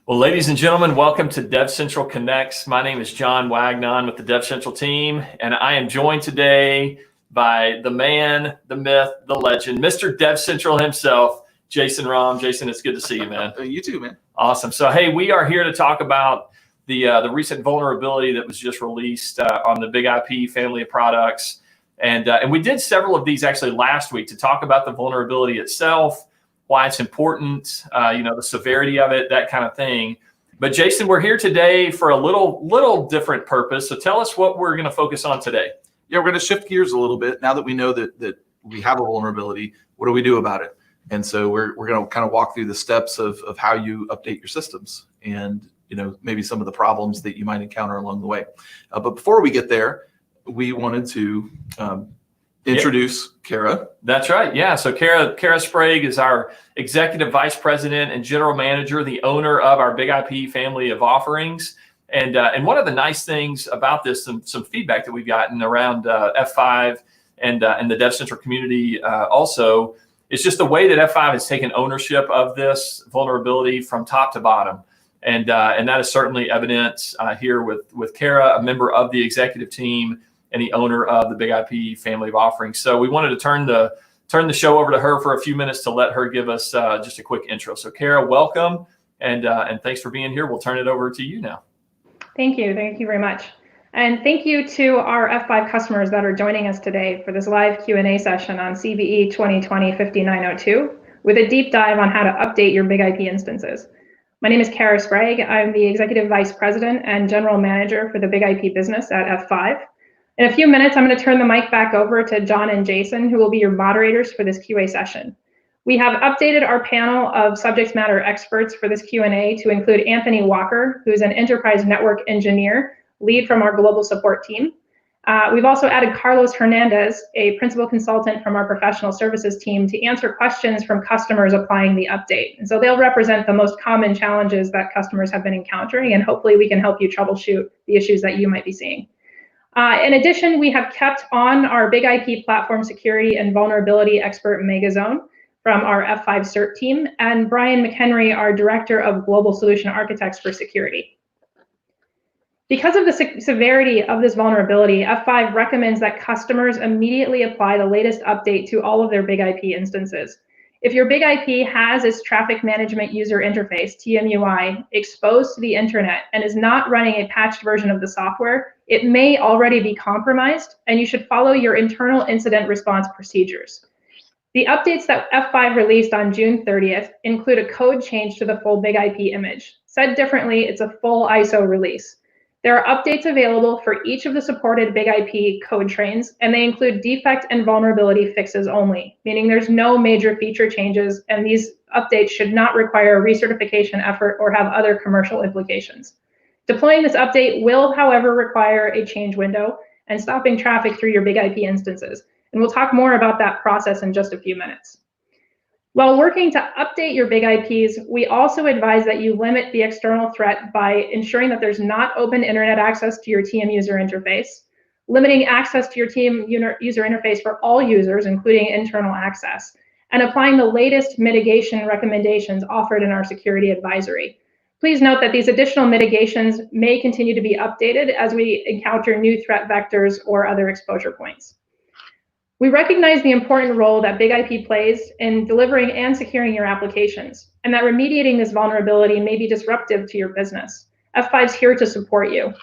Well, ladies and gentlemen, welcome to DevCentral Connects. My name is John Wagnon with the DevCentral team, and I am joined today by the man, the myth, the legend, Mr. DevCentral himself, Jason Rahm. Jason, it's good to see you, man. You too, man. Awesome. So, hey, we are here to talk about the recent vulnerability that was just released on the BigIP family of products. And we did several of these actually last week to talk about the vulnerability itself, why it's important, the severity of it, that kind of thing. But Jason, we're here today for a little different purpose. So tell us what we're going to focus on today. Yeah, we're going to shift gears a little bit. Now that we know that we have a vulnerability, what do we do about it? And so we're going to kind of walk through the steps of how you update your systems and, maybe some of the problems that you might encounter along the way. But before we get there, we wanted to introduce Kara. That's right. Yeah. So Kara Sprague is our Executive Vice President and General Manager, the owner of our BigIP family of offerings. And one of the nice things about this, some feedback that we've gotten around F5 and the DevCentral community also, is just the way that F5 has taken ownership of this vulnerability from top to bottom. And that is certainly evident here with Kara, a member of the executive team and the owner of the BigIP family of offerings. So we wanted to turn the show over to her for a few minutes to let her give us just a quick intro. So Kara, welcome, and thanks for being here. We'll turn it over to you now. Thank you very much. And thank you to our F5 customers that are joining us today for this live Q&A session on CVE 2020-5902 with a deep dive on how to update your BigIP instances. My name is Kara Sprague. I'm the Executive Vice President and General Manager for the BigIP business at F5. In a few minutes, I'm going to turn the mic back over to John and Jason, who will be your moderators for this QA session. We have updated our panel of subject matter experts for this Q&A to include Anthony Walker, who's an enterprise network engineer, lead from our global support team. We've also added Carlos Hernandez, a principal consultant from our professional services team, to answer questions from customers applying the update. And so they'll represent the most common challenges that customers have been encountering, and hopefully we can help you troubleshoot the issues that you might be seeing. In addition, we have kept on our BigIP platform security and vulnerability expert Megazone from our F5 CERT team, and Brian McHenry, our Director of Global Solution Architects for Security. Because of the severity of this vulnerability, F5 recommends that customers immediately apply the latest update to all of their BigIP instances. If your BigIP has its Traffic Management User Interface, TMUI, exposed to the internet and is not running a patched version of the software, it may already be compromised, and you should follow your internal incident response procedures. The updates that F5 released on June 30th include a code change to the full BigIP image. Said differently, it's a full ISO release. There are updates available for each of the supported BigIP code trains, and they include defect and vulnerability fixes only, meaning there's no major feature changes, and these updates should not require a recertification effort or have other commercial implications. Deploying this update will, however, require a change window and stopping traffic through your BigIP instances, and we'll talk more about that process in just a few minutes. While working to update your BigIPs, we also advise that you limit the external threat by ensuring that there's not open internet access to your TM user interface, limiting access to your TM user interface for all users, including internal access, and applying the latest mitigation recommendations offered in our security advisory. Please note that these additional mitigations may continue to be updated as we encounter new threat vectors or other exposure points. We recognize the important role that BigIP plays in delivering and securing your applications, and that remediating this vulnerability may be disruptive to your business. F5's here to support you.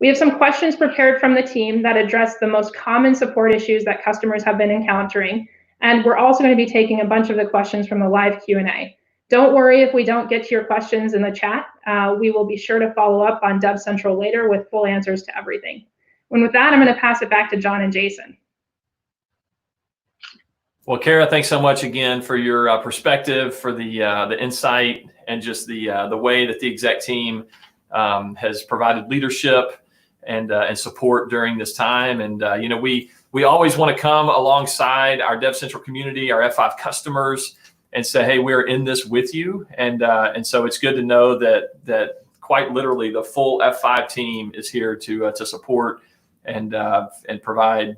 We have some questions prepared from the team that address the most common support issues that customers have been encountering, and we're also going to be taking a bunch of the questions from the live Q&A. Don't worry if we don't get to your questions in the chat. We will be sure to follow up on DevCentral later with full answers to everything. And with that, I'm going to pass it back to John and Jason. Well, Kara, thanks so much again for your perspective, for the insight, and just the way that the exec team has provided leadership and support during this time. And we always want to come alongside our DevCentral community, our F5 customers, and say, hey, we're in this with you. And so it's good to know that quite literally the full F5 team is here to support and provide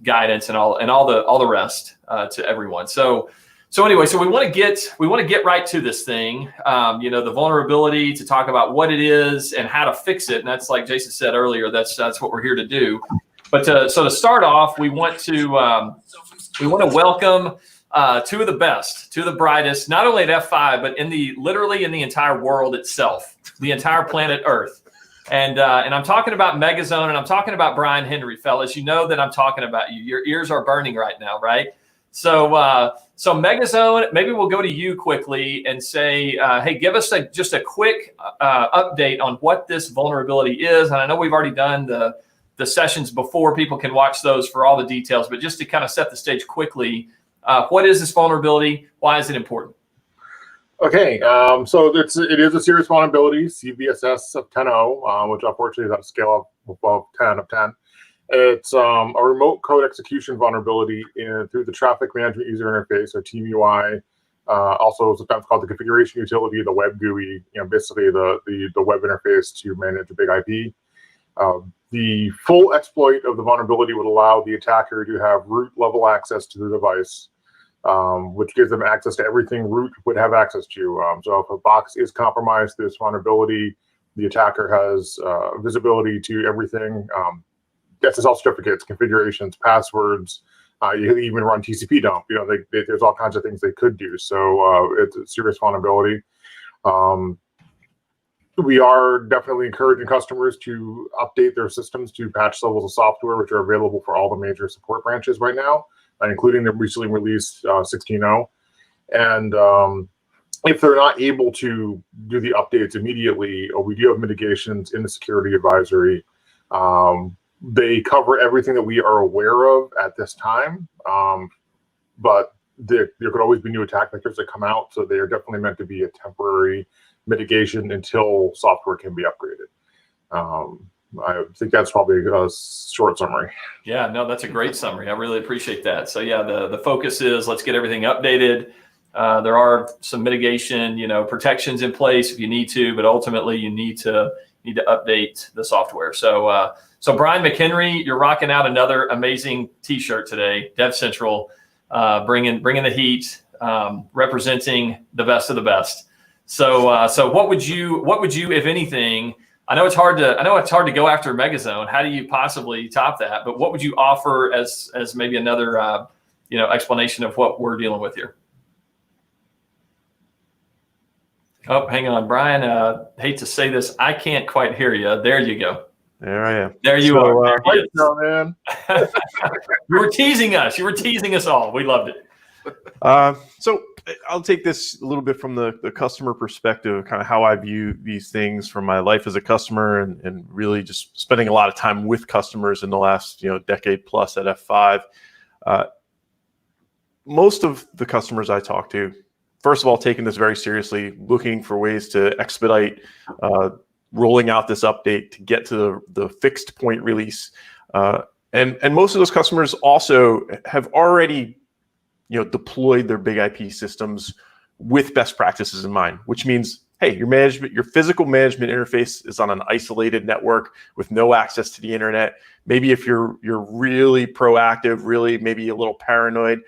guidance and all the rest to everyone. So So anyway, so we want to get right to this thing, the vulnerability, to talk about what it is and how to fix it. And that's, like Jason said earlier, that's what we're here to do. But to start off, we want to welcome two of the best, two of the brightest, not only at F5, but literally in the entire world itself, the entire planet Earth. And I'm talking about Megazone, and I'm talking about Brian Henry, fellas. You know that I'm talking about you. Your ears are burning right now, right? So Megazone, maybe we'll go to you quickly and say, hey, give us just a quick update on what this vulnerability is. And I know we've already done the sessions before. People can watch those for all the details, but just to kind of set the stage quickly, what is this vulnerability? Why is it important? Okay, so it is a serious vulnerability, CVSS of 10.0, which unfortunately is on a scale of above 10 of 10. It's a remote code execution vulnerability through the traffic management user interface, or TMUI, also sometimes called the configuration utility, the web GUI, basically the web interface to manage a BigIP. The full exploit of the vulnerability would allow the attacker to have root level access to the device, which gives them access to everything root would have access to. So if a box is compromised through this vulnerability, the attacker has visibility to everything. SSL certificates, configurations, passwords. You can even run tcpdump. There's all kinds of things they could do. So it's a serious vulnerability. We are definitely encouraging customers to update their systems to patch levels of software, which are available for all the major support branches right now, including the recently released 16.0. And if they're not able to do the updates immediately, we do have mitigations in the security advisory. They cover everything that we are aware of at this time, but there could always be new attack vectors that come out, so they are definitely meant to be a temporary mitigation until software can be upgraded. I think that's probably a short summary. Yeah, no, that's a great summary. I really appreciate that. So yeah, the focus is let's get everything updated. There are some mitigation, protections in place if you need to, but ultimately you need to update the software. So Brian McHenry, you're rocking out another amazing T-shirt today. DevCentral, bringing the heat, representing the best of the best. So what would you, if anything? I know it's hard to go after Megazone. How do you possibly top that? But what would you offer as maybe another explanation of what we're dealing with here? Oh, hang on, Brian. Hate to say this, I can't quite hear you. There you go. There I am. There you are. There no, man. You were teasing us. You were teasing us all. We loved it. So I'll take this a little bit from the customer perspective, kind of how I view these things from my life as a customer, and really just spending a lot of time with customers in the last decade plus at F5. Most of the customers I talk to, first of all, taking this very seriously, looking for ways to expedite rolling out this update to get to the fixed point release. And most of those customers also have already deployed their BigIP systems with best practices in mind, which means, hey, your physical management interface is on an isolated network with no access to the internet. Maybe if you're really proactive, really maybe a little paranoid,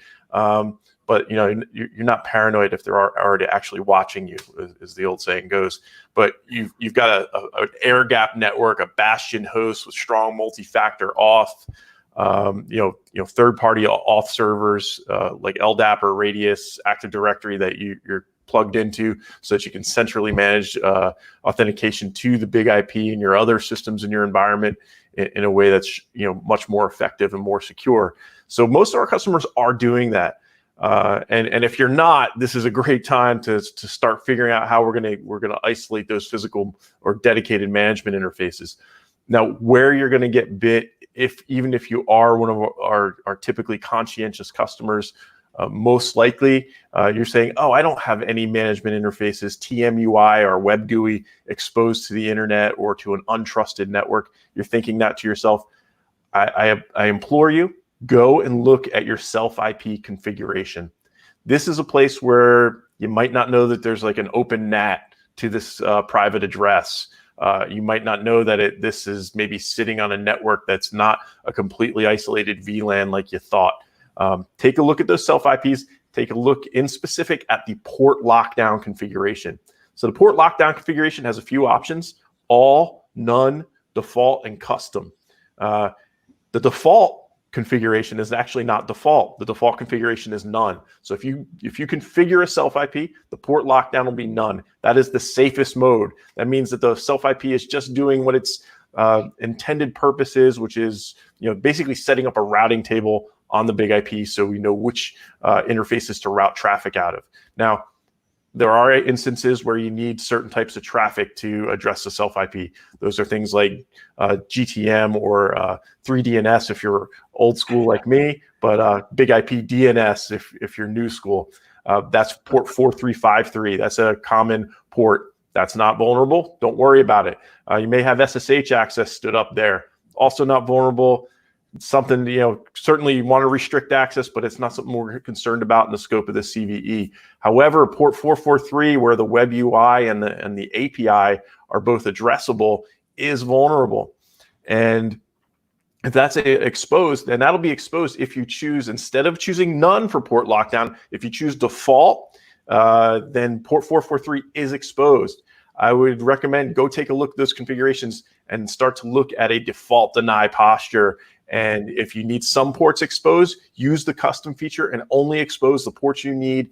but you're not paranoid if they're already actually watching you, as the old saying goes. But you've got an air gap network, a bastion host with strong multi-factor auth, third-party auth servers like LDAP or Radius, Active Directory that you're plugged into, so that you can centrally manage authentication to the BigIP and your other systems in your environment in a way that's much more effective and more secure. So most of our customers are doing that. And if you're not, this is a great time to start figuring out how we're gonna isolate those physical or dedicated management interfaces. Now, where you're gonna get bit, even if you are one of our typically conscientious customers, most likely you're saying, oh, I don't have any management interfaces, TMUI or web GUI exposed to the internet or to an untrusted network. You're thinking that to yourself. I implore you, go and look at your SelfIP configuration. This is a place where you might not know that there's like an open NAT to this private address. You might not know that this is maybe sitting on a network that's not a completely isolated VLAN like you thought. Take a look at those SelfIPs. take a look in specific at the port lockdown configuration. So the port lockdown configuration has a few options: all, none, default, and custom. The default configuration is actually not default. The default configuration is none. So if you configure a SelfIP, the port lockdown will be none. That is the safest mode. That means that the SelfIP is just doing what its intended purpose is, which is basically setting up a routing table on the BigIP so we know which interfaces to route traffic out of. Now, there are instances where you need certain types of traffic to address the SelfIP. Those are things like GTM or 3DNS if you're old school like me, but BigIP DNS if you're new school. That's port 4353. That's a common port. That's not vulnerable. Don't worry about it. You may have SSH access stood up there. Also not vulnerable. Something, certainly you want to restrict access, but it's not something we're concerned about in the scope of the CVE. However, port 443, where the web UI and the API are both addressable, is vulnerable. And if that's exposed, then that'll be exposed if you choose, instead of choosing none for port lockdown, if you choose default, then port 443 is exposed. I would recommend go take a look at those configurations and start to look at a default deny posture. And if you need some ports exposed, use the custom feature and only expose the ports you need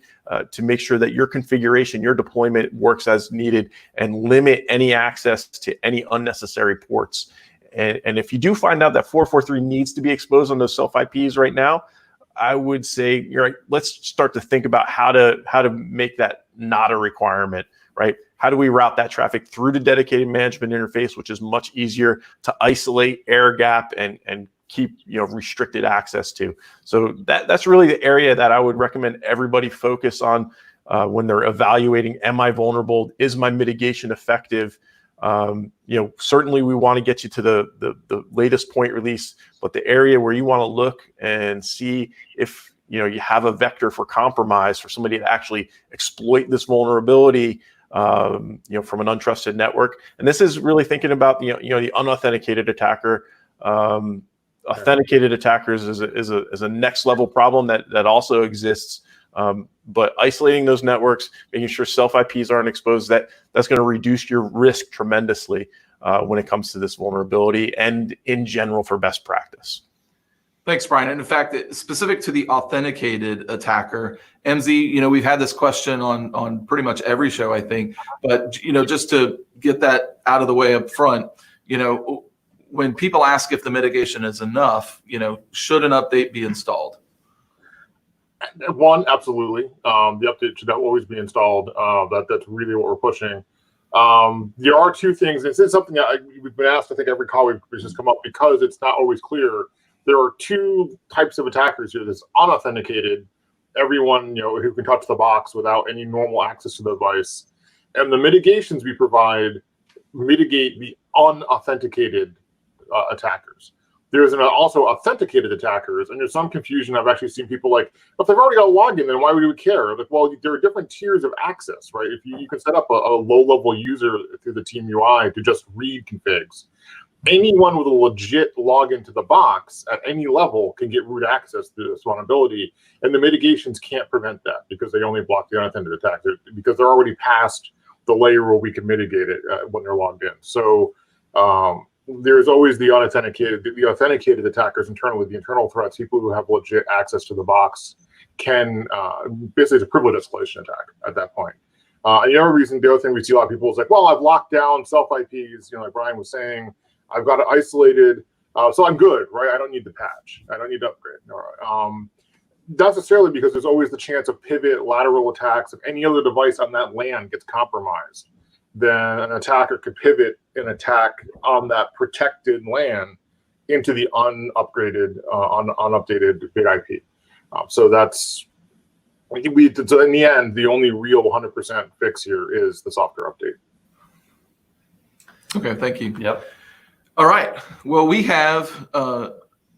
to make sure that your configuration, your deployment works as needed, and limit any access to any unnecessary ports. And if you do find out that 443 needs to be exposed on those SelfIPs right now, I would say, let's start to think about how to make that not a requirement, right? How do we route that traffic through the dedicated management interface, which is much easier to isolate, air gap, and keep restricted access to. So that's really the area that I would recommend everybody focus on when they're evaluating, am I vulnerable? Is my mitigation effective? Certainly we want to get you to the latest point release, but the area where you want to look and see if you have a vector for compromise for somebody to actually exploit this vulnerability from an untrusted network. And this is really thinking about the unauthenticated attacker. Authenticated attackers is a next level problem that also exists. But isolating those networks, making sure SelfIPs aren't exposed, that's going to reduce your risk tremendously when it comes to this vulnerability and in general for best practice. Thanks, Brian. And in fact, specific to the authenticated attacker, MZ, we've had this question on pretty much every show, I think. But just to get that out of the way up front, when people ask if the mitigation is enough, should an update be installed? One, absolutely. The update should always be installed. That's really what we're pushing. There are two things. This is something that we've been asked, I think, every call we've just come up because it's not always clear. There are two types of attackers here. There's unauthenticated, everyone who can touch the box without any normal access to the device, and the mitigations we provide mitigate the unauthenticated attackers. There's also authenticated attackers, and there's some confusion. I've actually seen people like, if they've already got a login, then why would we care? Like, well, there are different tiers of access, right? If you can set up a low-level user through the team UI to just read configs. Anyone with a legit login to the box at any level can get root access to this vulnerability, and the mitigations can't prevent that because they only block the unattended attacker because they're already past the layer where we can mitigate it when they're logged in. So there's always the authenticated attackers internally, the internal threats, people who have legit access to the box can basically it's a privilege escalation attack at that point. And the other thing we see a lot of people is like, well, I've locked down SelfIPs, like Brian was saying, I've got it isolated, so I'm good, right? I don't need the patch. I don't need to upgrade. Not necessarily, because there's always the chance of pivot, lateral attacks. If any other device on that LAN gets compromised, then an attacker could pivot an attack on that protected LAN into the unupgraded, unupdated BigIP. So that's, so in the end, the only real 100% fix here is the software update. Okay, thank you. Yep. All right. Well, we have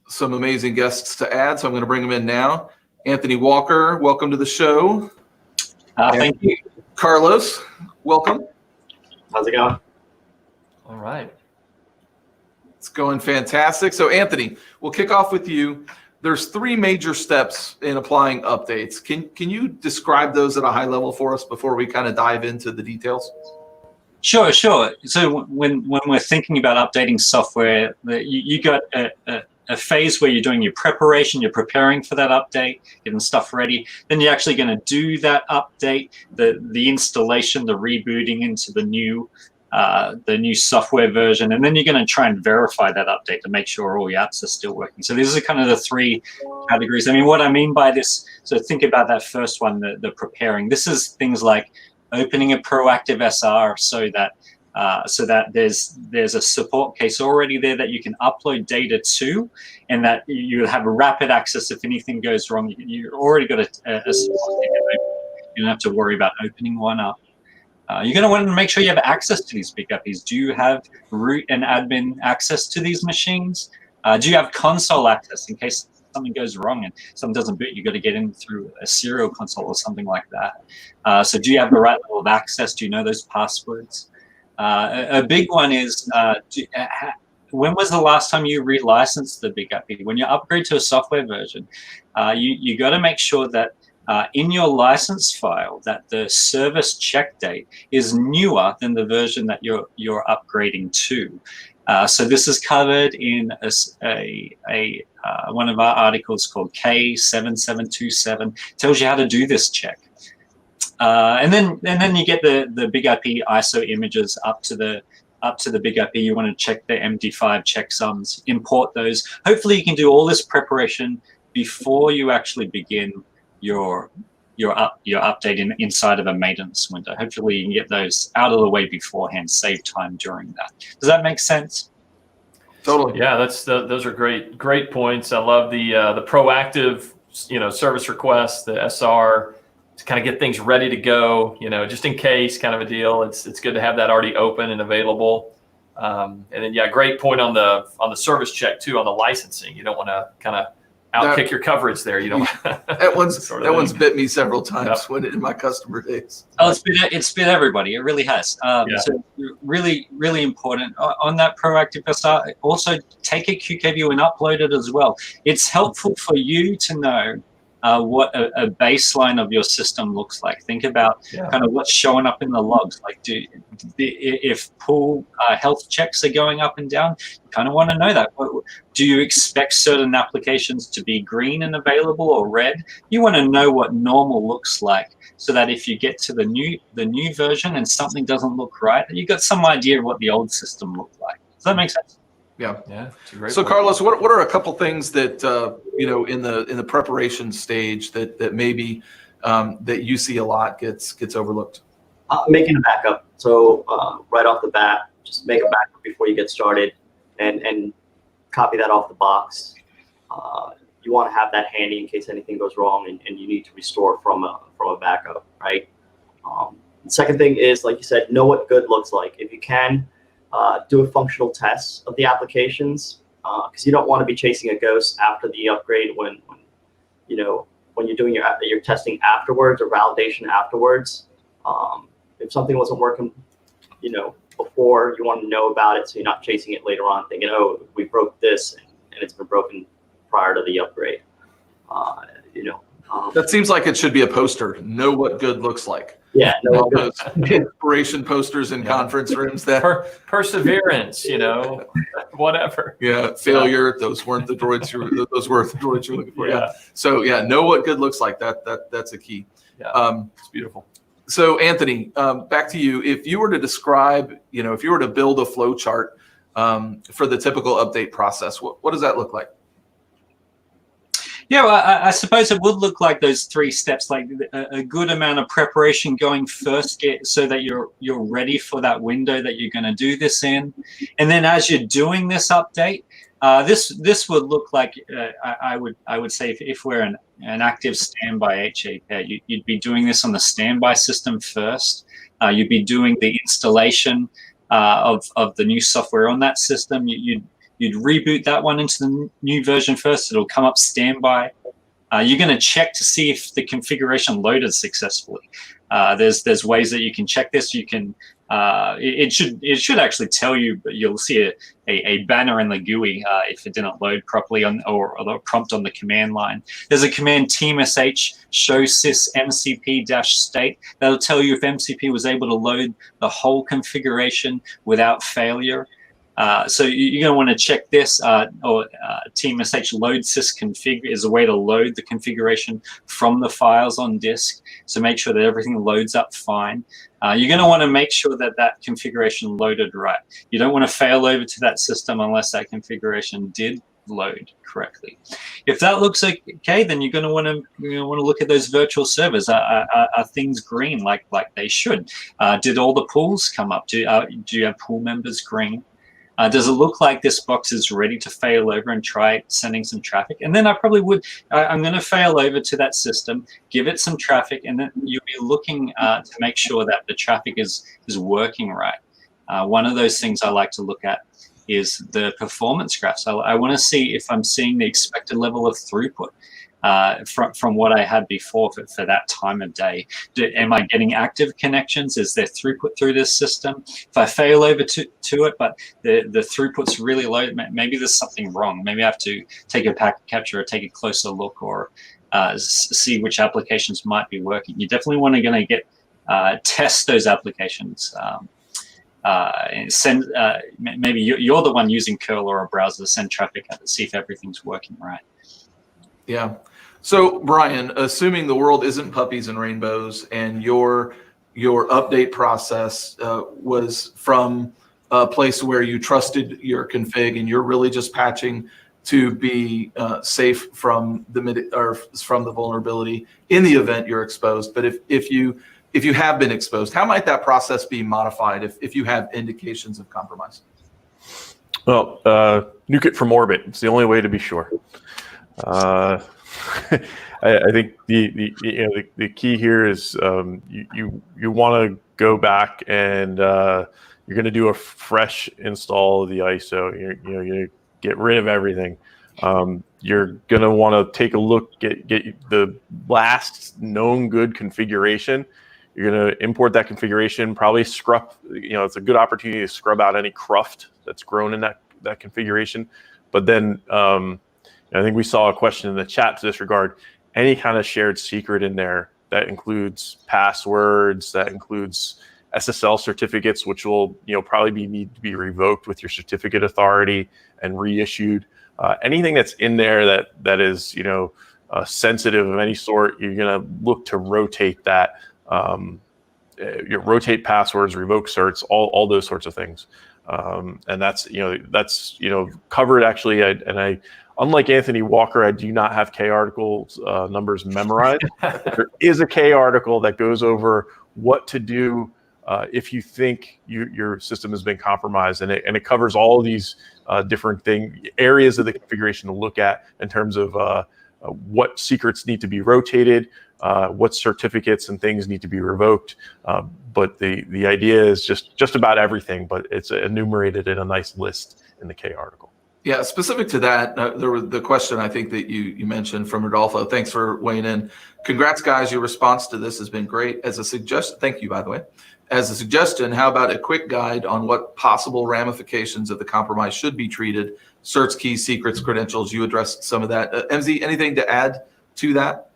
some amazing guests to add, so I'm going to bring them in now. Anthony Walker, welcome to the show. Thank you. Carlos, welcome. How's it going? All right. It's going fantastic. So, Anthony, we'll kick off with you. there's three major steps in applying updates. Can you describe those at a high level for us before we kind of dive into the details? Sure. So when we're thinking about updating software, you got a phase where you're doing your preparation, you're preparing for that update, getting stuff ready. Then you're actually going to do that update, the installation, the rebooting into the new software version, and then you're going to try and verify that update to make sure all your apps are still working. So these are kind of the three categories. I mean, what I mean by this, so think about that first one, the preparing. This is things like opening a proactive SR so that there's a support case already there that you can upload data to, and that you have a rapid access if anything goes wrong. You've already got a support case. You don't have to worry about opening one up. You're going to want to make sure you have access to these BigIPs. Do you have root and admin access to these machines? Do you have console access in case something goes wrong and something doesn't boot? You've got to get in through a serial console or something like that. So do you have the right level of access? Do you know those passwords? A big one is, when was the last time you relicensed the BigIP? When you upgrade to a software version, you got to make sure that in your license file that the service check date is newer than the version that you're upgrading to. So this is covered in one of our articles called K7727. Tells you how to do this check. And then you get the BigIP ISO images up to the BigIP. You want to check the MD5 checksums, import those. Hopefully you can do all this preparation before you actually begin your update inside of a maintenance window. Hopefully you can get those out of the way beforehand, save time during that. Does that make sense? Totally. Yeah, those are great points. I love the proactive, service requests, the SR, to kind of get things ready to go, just in case, kind of a deal. It's good to have that already open and available. And then, yeah, great point on the service check too, on the licensing. You don't want to kind of outkick your coverage there. You don't. That one's bit me several times in my customer days. Oh, it's bit everybody. It really has. So really, really important on that proactive SR. Also, take a QK view and upload it as well. It's helpful for you to know what a baseline of your system looks like. Think about kind of what's showing up in the logs. Like, if pool health checks are going up and down, you kind of want to know that. Do you expect certain applications to be green and available or red? You want to know what normal looks like, so that if you get to the new version and something doesn't look right, you got some idea of what the old system looked like. Does that make sense? Yeah. It's a great So point. Carlos, what are a couple things that in the preparation stage that maybe that you see a lot gets overlooked? Making a backup. So right off the bat, just make a backup before you get started, and copy that off the box. You want to have that handy in case anything goes wrong and you need to restore from a backup, right? The second thing is, like you said, know what good looks like. If you can, do a functional test of the applications, because you don't want to be chasing a ghost after the upgrade when you're doing your testing afterwards or validation afterwards. If something wasn't working, before, you want to know about it so you're not chasing it later on thinking, oh, we broke this and it's been broken prior to the upgrade. That seems like it should be a poster. Know what good looks like. Yeah, no, Those inspiration posters in conference rooms that perseverance, whatever. Yeah, failure. Those weren't the droids those were the droids you're looking for. Yeah. So know what good looks like. That's a key. Yeah. It's beautiful. So Anthony, back to you. If you were to describe, if you were to build a flow chart for the typical update process, what does that look like? Yeah, well, I suppose it would look like those three steps, like a good amount of preparation going first, so that you're ready for that window that you're going to do this in, and then as you're doing this update, this would look like I would say if we're an active standby HA pair, you'd be doing this on the standby system first. You'd be doing the installation of the new software on that system. You'd reboot that one into the new version first. It'll come up standby. You're going to check to see if the configuration loaded successfully. There's ways that you can check this. You can it should actually tell you, but you'll see a banner in the GUI if it didn't load properly or the prompt on the command line. There's a command teamsh show sys mcp-state that'll tell you if MCP was able to load the whole configuration without failure. So you're going to want to check this, or teamsh load sysconfig is a way to load the configuration from the files on disk. So make sure that everything loads up fine. You're going to want to make sure that that configuration loaded right. You don't want to fail over to that system unless that configuration did load correctly. If that looks okay, then you're going to want to look at those virtual servers. Are things green like they should? Did all the pools come up? Do you have pool members green? Does it look like this box is ready to fail over and try sending some traffic? And then I probably would, I'm going to fail over to that system, give it some traffic, and then you'll be looking to make sure that the traffic is working right. One of those things I like to look at is the performance graphs. I want to see if I'm seeing the expected level of throughput from what I had before for that time of day. Am I getting active connections? Is there throughput through this system? If I fail over to it, but the throughput's really low, maybe there's something wrong. Maybe I have to take a packet capture or take a closer look, or see which applications might be working. You definitely want to test those applications. And send maybe you're the one using curl or a browser to send traffic out to see if everything's working right. Yeah. So Brian, assuming the world isn't puppies and rainbows, and your update process was from a place where you trusted your config and you're really just patching to be safe from the vulnerability in the event you're exposed. But if you have been exposed, how might that process be modified if you have indications of compromise? Well, nuke it from orbit. It's the only way to be sure. I think the key here is you want to go back and you're going to do a fresh install of the ISO. You're going to get rid of everything. You're going to want to take a look, get the last known good configuration. You're going to import that configuration, probably scrub, it's a good opportunity to scrub out any cruft that's grown in that configuration. But then I think we saw a question in the chat to this regard, any kind of shared secret in there that includes passwords, that includes SSL certificates, which will probably need to be revoked with your certificate authority and reissued. Anything that's in there that is sensitive of any sort, you're going to look to rotate that. Rotate passwords, revoke certs, all those sorts of things, and that's covered actually. I unlike Anthony Walker, I do not have K articles numbers memorized. There is a K article that goes over what to do if you think your system has been compromised, and it covers all of these different areas of the configuration to look at in terms of what secrets need to be rotated, what certificates and things need to be revoked. But the idea is just about everything, but it's enumerated in a nice list in the K article. Yeah, specific to that, there was the question I think that you mentioned from Rodolfo. Thanks for weighing in. Congrats, guys. Your response to this has been great. As a suggestion, thank you, by the way. As a suggestion, how about a quick guide on what possible ramifications of the compromise should be treated? Certs, keys, secrets, credentials. You addressed some of that. MZ, anything to add to that?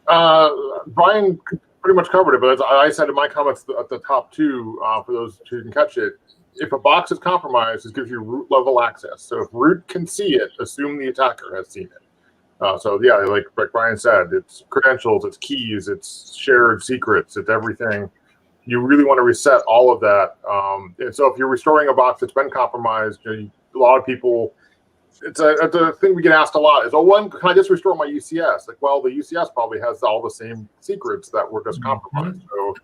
Brian pretty much covered it, but as I said in my comments at the top two, for those who didn't catch it, if a box is compromised, it gives you root level access. So if root can see it, assume the attacker has seen it. So yeah, like Brian said, it's credentials, it's keys, it's shared secrets, it's everything. You really want to reset all of that. And so if you're restoring a box that's been compromised, a lot of people, it's a thing we get asked a lot is, can I just restore my UCS? Like, well, the UCS probably has all the same secrets that were just compromised. So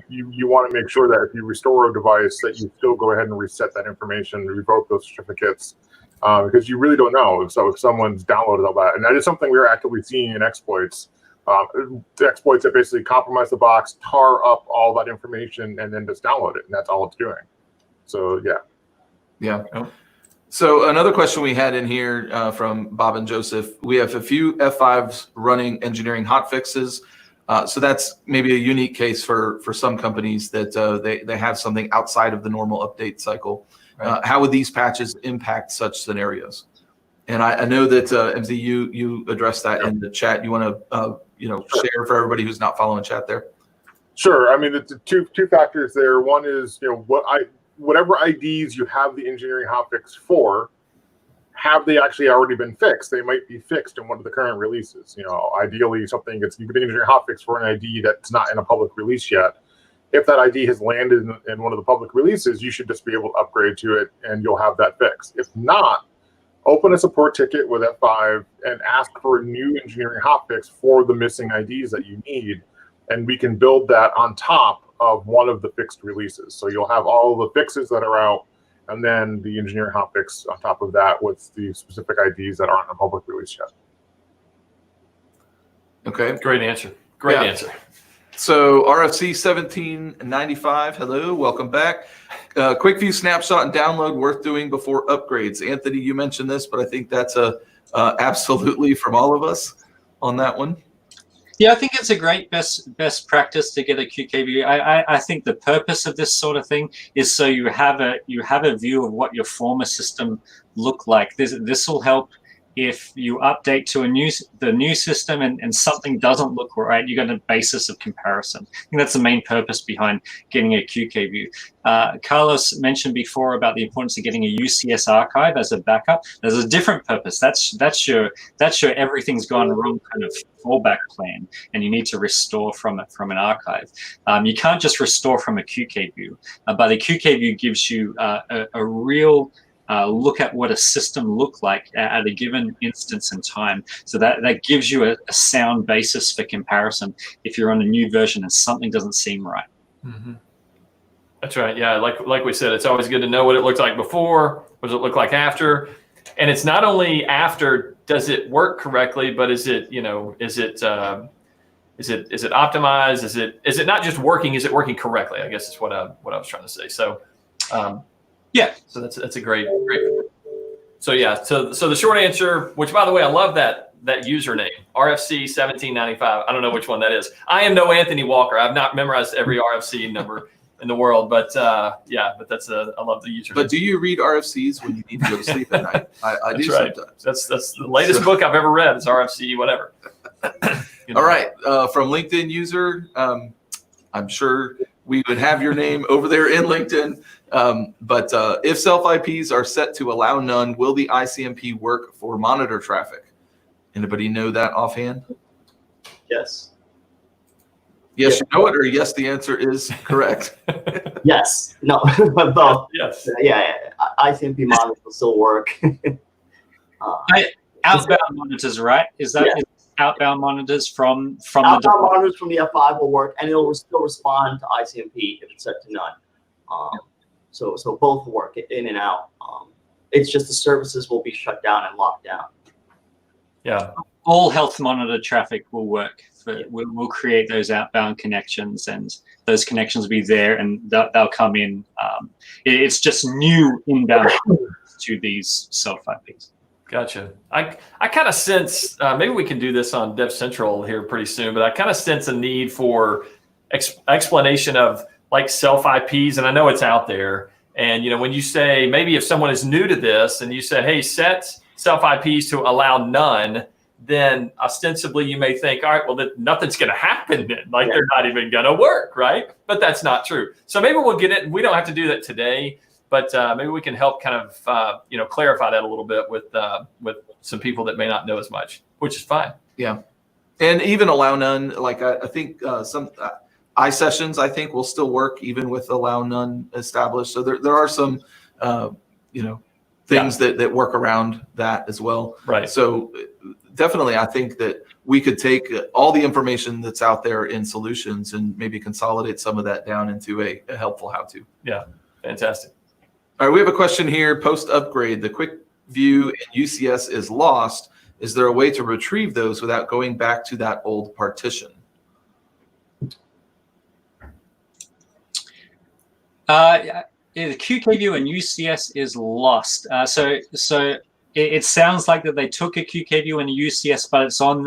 you want to make sure that if you restore a device that you still go ahead and reset that information, revoke those certificates, because you really don't know if someone's downloaded all that. And that is something we're actively seeing in exploits. The exploits that basically compromise the box, tar up all that information, and then just download it, and that's all it's doing. So yeah. So another question we had in here from Bob and Joseph, we have a few F5s running engineering hotfixes. So that's maybe a unique case for some companies that they have something outside of the normal update cycle. Right. How would these patches impact such scenarios? And I know that MZ, you addressed that in the chat. You want to share for everybody who's not following chat there? Sure. I mean, it's two factors there. One is, whatever IDs you have the engineering hotfix for, have they actually already been fixed? They might be fixed in one of the current releases. Ideally something you get an engineering hotfix for an ID that's not in a public release yet. If that ID has landed in one of the public releases, you should just be able to upgrade to it and you'll have that fixed. If not, open a support ticket with F5 and ask for a new engineering hotfix for the missing IDs that you need. And we can build that on top of one of the fixed releases. So you'll have all the fixes that are out and then the engineering hotfix on top of that with the specific IDs that aren't in a public release yet. Okay. Great answer. Great answer. So RFC 1795, hello, welcome back. Quick view snapshot and download worth doing before upgrades. Anthony, you mentioned this, but I think that's absolutely from all of us on that one. Yeah, I think it's a great best practice to get a QK view. I think the purpose of this sort of thing is so you have a view of what your former system looked like. This will help if you update to the new system and something doesn't look right. You got a basis of comparison. I think that's the main purpose behind getting a QK view. Carlos mentioned before about the importance of getting a UCS archive as a backup. There's a different purpose. That's your everything's gone wrong kind of fallback plan, and you need to restore from an archive. You can't just restore from a QK view, but the QK view gives you a real look at what a system looked like at a given instance in time. So that gives you a sound basis for comparison if you're on a new version and something doesn't seem right. Mm-hmm. That's right. Yeah, like we said, it's always good to know what it looked like before. What does it look like after? And it's not only after does it work correctly, but is it optimized? Is it not just working? Is it working correctly? I guess is what I was trying to say. So. Yeah. So that's a great. So yeah. So the short answer, which by the way, I love that username, RFC 1795. I don't know which one that is. I am no Anthony Walker. I've not memorized every RFC number in the world, but but that's I love the username. But do you read RFCs when you need to go to sleep at night? I do right. sometimes. That's the latest book I've ever read is RFC whatever. All right. From LinkedIn user, I'm sure we would have your name over there in LinkedIn. But if SelfIPs are set to allow none, will the ICMP work for monitor traffic? Anybody know that offhand? Yes. Yes, you know it, or yes, the answer is correct. Yes. No. Both. Yes. Yeah. ICMP monitors will still work. Outbound monitors, right? Is that outbound monitors from outbound monitors from the F5 will work, and it'll still respond to ICMP if it's set to none. So both work in and out. It's just the services will be shut down and locked down. Yeah. All health monitor traffic will work. We'll create those outbound connections, and those connections will be there, and they'll come in. It's just new inbound to these SelfIPs. Gotcha. I kind of sense maybe we can do this on DevCentral here pretty soon, but I kind of sense a need for explanation of like SelfIPs, and I know it's out there. And when you say maybe if someone is new to this and you say, hey, set SelfIPs to allow none, then ostensibly you may think, all right, well, nothing's going to happen then. Like they're not even going to work, right? But that's not true. So maybe we'll get it. We don't have to do that today, but maybe we can help kind of clarify that a little bit with some people that may not know as much, which is fine. Yeah, and even allow none. Like I think some iSessions I think will still work even with allow none established. So there are some things that work around that as well. Right. So definitely, I think that we could take all the information that's out there in solutions and maybe consolidate some of that down into a helpful how-to. Yeah, fantastic. All right, we have a question here. Post-upgrade, the quick view in UCS is lost. Is there a way to retrieve those without going back to that old partition? The QK view in UCS is lost. So it sounds like that they took a QKView and a UCS, but it's on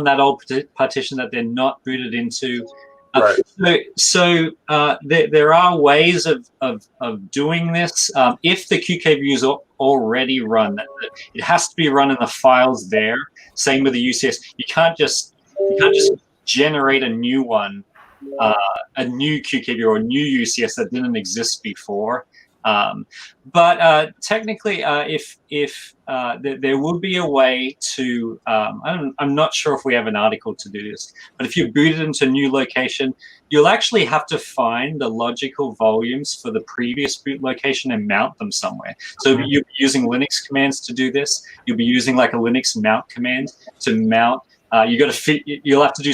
that old partition that they're not booted into. Right. So there are ways of doing this. If the QKView is already run, it has to be run in the files there. Same with the UCS. You can't just generate a new one, a new QKView or a new UCS that didn't exist before. But technically, if there would be a way to, I'm not sure if we have an article to do this, but if you boot it into a new location, you'll actually have to find the logical volumes for the previous boot location and mount them somewhere. So you'll be using Linux commands to do this. You'll be using like a Linux mount command to mount. You'll have to do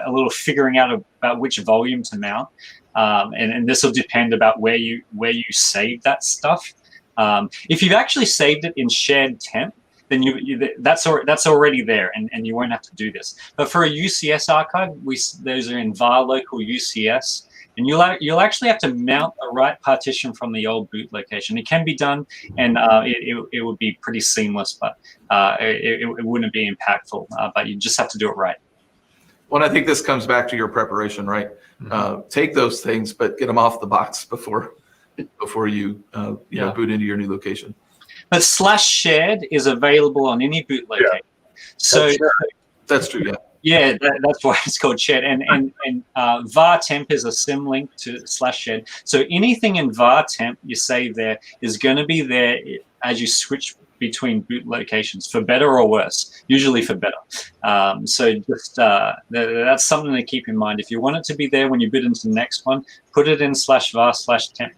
a little figuring out about which volume to mount. And this will depend about where you save that stuff. If you've actually saved it in shared temp, then that's already there, and you won't have to do this. But for a UCS archive, those are in var local UCS, and you'll actually have to mount the right partition from the old boot location. It can be done, and it would be pretty seamless, but it wouldn't be impactful. But you just have to do it right. Well, I think this comes back to your preparation, right? Take those things, but get them off the box before you know, boot into your new location. But /shared is available on any boot location. Yeah. So that's true. Yeah. Yeah, that's why it's called shared. And var temp is a symlink to /shared. So anything in var temp you save there is going to be there as you switch between boot locations, for better or worse, usually for better. So just that's something to keep in mind. If you want it to be there when you boot into the next one, put it in /var/temp.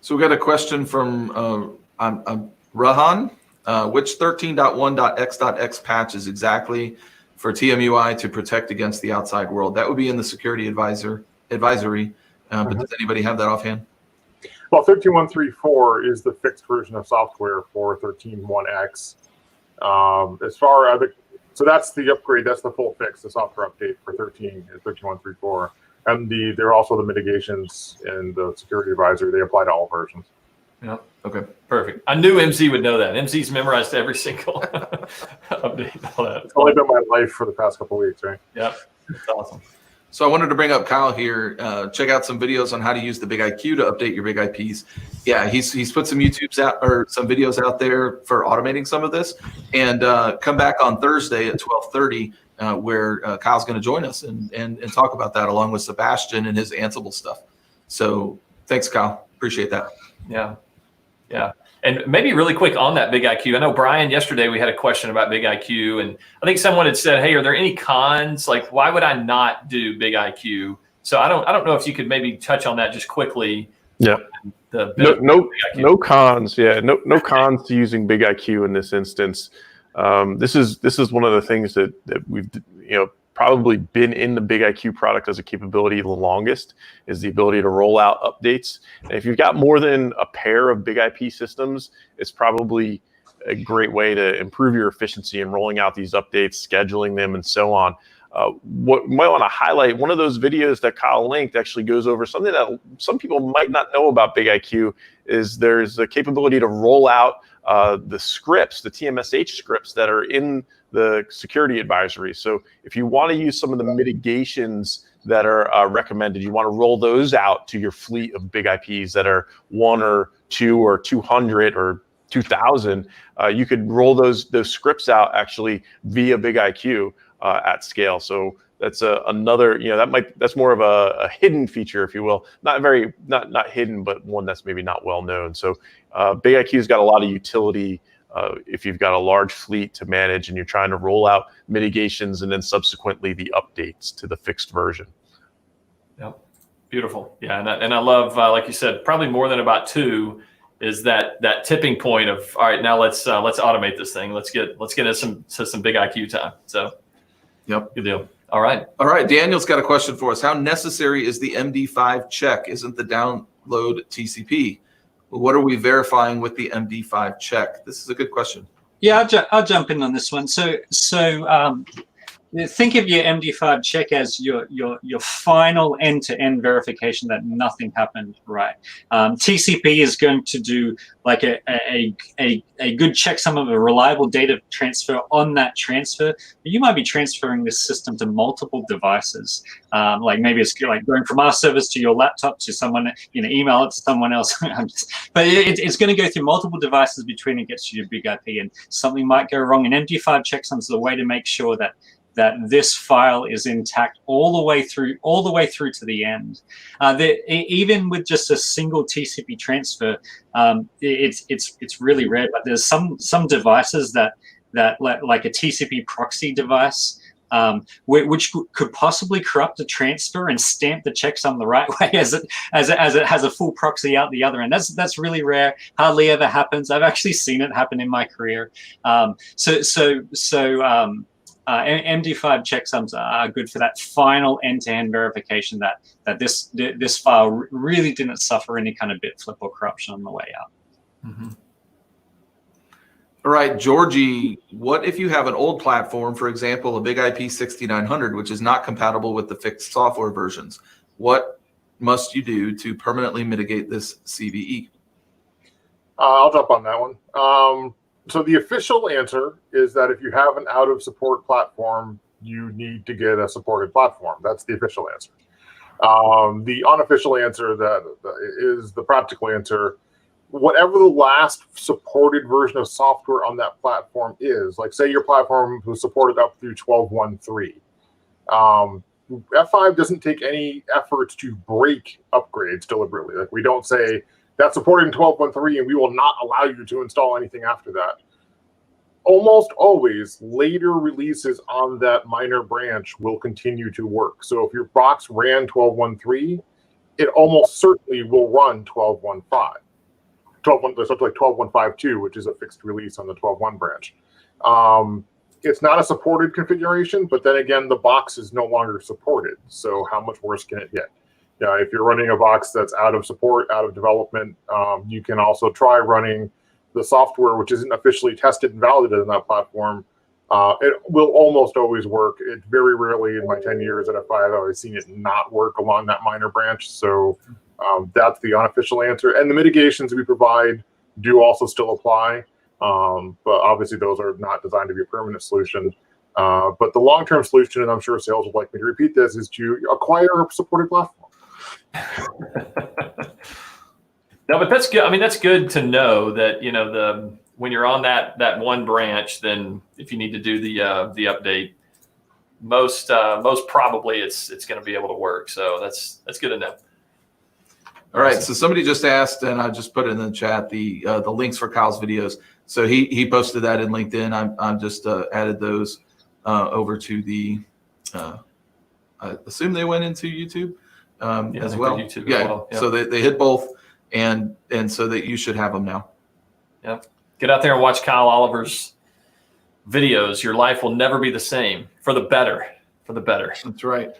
So we got a question from Rahan. Which 13.1.x.x patch is exactly for TMUI to protect against the outside world? That would be in the security advisory. But does anybody have that offhand? Well, 13.134 is the fixed version of software for 13.1x. So that's the upgrade. That's the full fix, the software update for 13.134. And there are also the mitigations in the security advisory. They apply to all versions. Yeah. Okay. Perfect. I knew MZ would know that. MZ's memorized every single update. All that. It's only been my life for the past couple of weeks, right? Yep. That's awesome. So I wanted to bring up Kyle here. Check out some videos on how to use the BigIQ to update your BigIPs. Yeah, he's put some YouTubes out or some videos out there for automating some of this. And come back on Thursday at 12:30, where Kyle's going to join us and talk about that along with Sebastian and his Ansible stuff. So thanks, Kyle. Appreciate that. Yeah. Yeah. And maybe really quick on that BigIQ. I know, Brian, yesterday we had a question about BigIQ, and I think someone had said, hey, are there any cons? Like, why would I not do BigIQ? So I don't know if you could maybe touch on that just quickly. Yeah. No cons. Yeah. No cons to using BigIQ in this instance. This is one of the things that we've, probably been in the BigIQ product as a capability the longest, is the ability to roll out updates. And if you've got more than a pair of BigIP systems, it's probably a great way to improve your efficiency in rolling out these updates, scheduling them, and so on. What you might want to highlight, one of those videos that Kyle linked actually goes over something that some people might not know about BigIQ, is there's a capability to roll out the scripts, the TMSH scripts that are in the security advisory. So if you want to use some of the mitigations that are recommended, you want to roll those out to your fleet of BigIPs that are 1 or 2 or 200 or 2,000. You could roll those scripts out actually via BigIQ at scale. So that's another, that's more of a hidden feature, if you will. Not hidden, but one that's maybe not well known. So BigIQ's got a lot of utility if you've got a large fleet to manage and you're trying to roll out mitigations and then subsequently the updates to the fixed version. Yep. Beautiful. Yeah. And I love, like you said, probably more than about 2 is that tipping point of, all right, now let's automate this thing. Let's get into some BigIQ time. So yep. Good deal. All right. Daniel's got a question for us. How necessary is the MD5 check? Isn't the download TCP? What are we verifying with the MD5 check? This is a good question. Yeah, I'll jump in on this one. So Think of your MD5 check as your final end-to-end verification that nothing happened right. TCP is going to do like a good checksum of a reliable data transfer on that transfer. But you might be transferring this system to multiple devices. Like maybe it's like going from our service to your laptop to someone, email it to someone else. But it's going to go through multiple devices between it gets to your BigIP, and something might go wrong. And MD5 checksums is a way to make sure that this file is intact all the way through to the end. Even with just a single TCP transfer, it's really rare. But there's some devices that like a TCP proxy device, which could possibly corrupt the transfer and stamp the checksum the right way as it has a full proxy out the other end. That's really rare. Hardly ever happens. I've actually seen it happen in my career. MD5 checksums are good for that final end-to-end verification that this file really didn't suffer any kind of bit flip or corruption on the way out. Mm-hmm. All right, Georgie, what if you have an old platform, for example, a BigIP 6900, which is not compatible with the fixed software versions? What must you do to permanently mitigate this CVE? I'll jump on that one. So the official answer is that if you have an out of support platform, you need to get a supported platform. That's the official answer. The unofficial answer that is the practical answer. Whatever the last supported version of software on that platform is, like say your platform was supported up through 12.1.3. F5 doesn't take any effort to break upgrades deliberately. Like we don't say, that's supported in 12.1.3 and we will not allow you to install anything after that. Almost always, later releases on that minor branch will continue to work. So if your box ran 12.1.3, it almost certainly will run 12.1.5. There's something like 12.1.5.2, which is a fixed release on the 12.1 branch. It's not a supported configuration, but then again, the box is no longer supported. So how much worse can it get? If you're running a box that's out of support, out of development, you can also try running the software, which isn't officially tested and validated on that platform. It will almost always work. It very rarely in my 10 years at F5, I've always seen it not work along that minor branch. So that's the unofficial answer. And the mitigations we provide do also still apply. But obviously those are not designed to be a permanent solution. But the long-term solution, and I'm sure sales would like me to repeat this, is to acquire a supported platform. No, but that's good. I mean, that's good to know that, when you're on that one branch, then if you need to do the update, most probably it's going to be able to work. So that's good to know. All right. So somebody just asked, and I just put it in the chat, the links for Kyle's videos. So he posted that in LinkedIn. I'm just added those over to the. I assume they went into YouTube as well. YouTube yeah. As well. Yep. So they hit both, and so that you should have them now. Yep. Get out there and watch Kyle Oliver's videos. Your life will never be the same. For the better. For the better. That's right.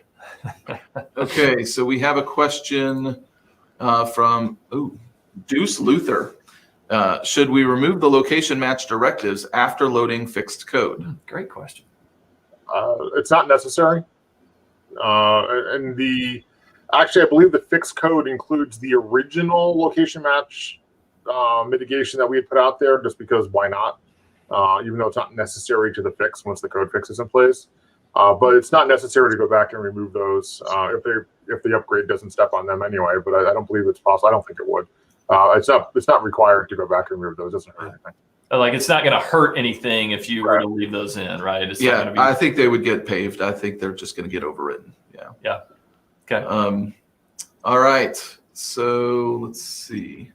Okay. So we have a question from Deuce Luther. Should we remove the location match directives after loading fixed code? Great question. It's not necessary. Actually, I believe the fixed code includes the original location match mitigation that we had put out there, just because why not? Even though it's not necessary to the fix once the code fix is in place. But it's not necessary to go back and remove those if the upgrade doesn't step on them anyway. But I don't believe it's possible. I don't think it would. It's not required to go back and remove those. It doesn't hurt anything. Like it's not going to hurt anything if you were to leave those in, right? It's not gonna be... I think they would get paved. I think they're just going to get overwritten. Yeah. Yeah. Okay. All right. So let's see.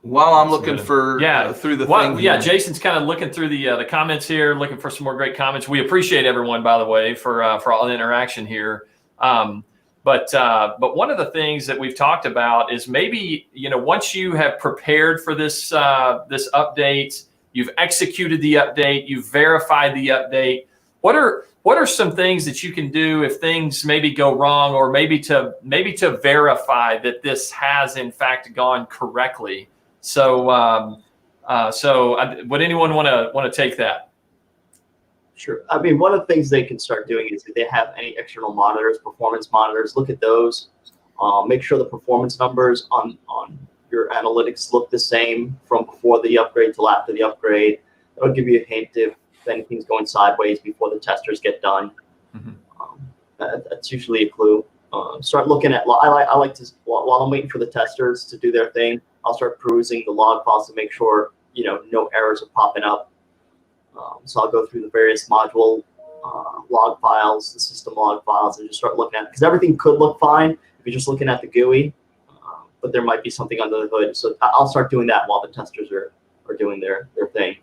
While I'm looking for through the thing. Yeah, Jason's kind of looking through the comments here, looking for some more great comments. We appreciate everyone, by the way, for all the interaction here. But one of the things that we've talked about is maybe, once you have prepared for this update, you've executed the update, you've verified the update. What are some things that you can do if things maybe go wrong, or maybe to verify that this has in fact gone correctly? So would anyone want to take that? Sure. I mean, one of the things they can start doing is if they have any external monitors, performance monitors, look at those. Make sure the performance numbers on your analytics look the same from before the upgrade till after the upgrade. That'll give you a hint if anything's going sideways before the testers get done. That's usually a clue. Start looking at. I like to, while I'm waiting for the testers to do their thing, I'll start perusing the log files to make sure no errors are popping up. So I'll go through the various module log files, the system log files, and just start looking at it, because everything could look fine if you're just looking at the GUI, but there might be something under the hood. So I'll start doing that while the testers are doing their thing.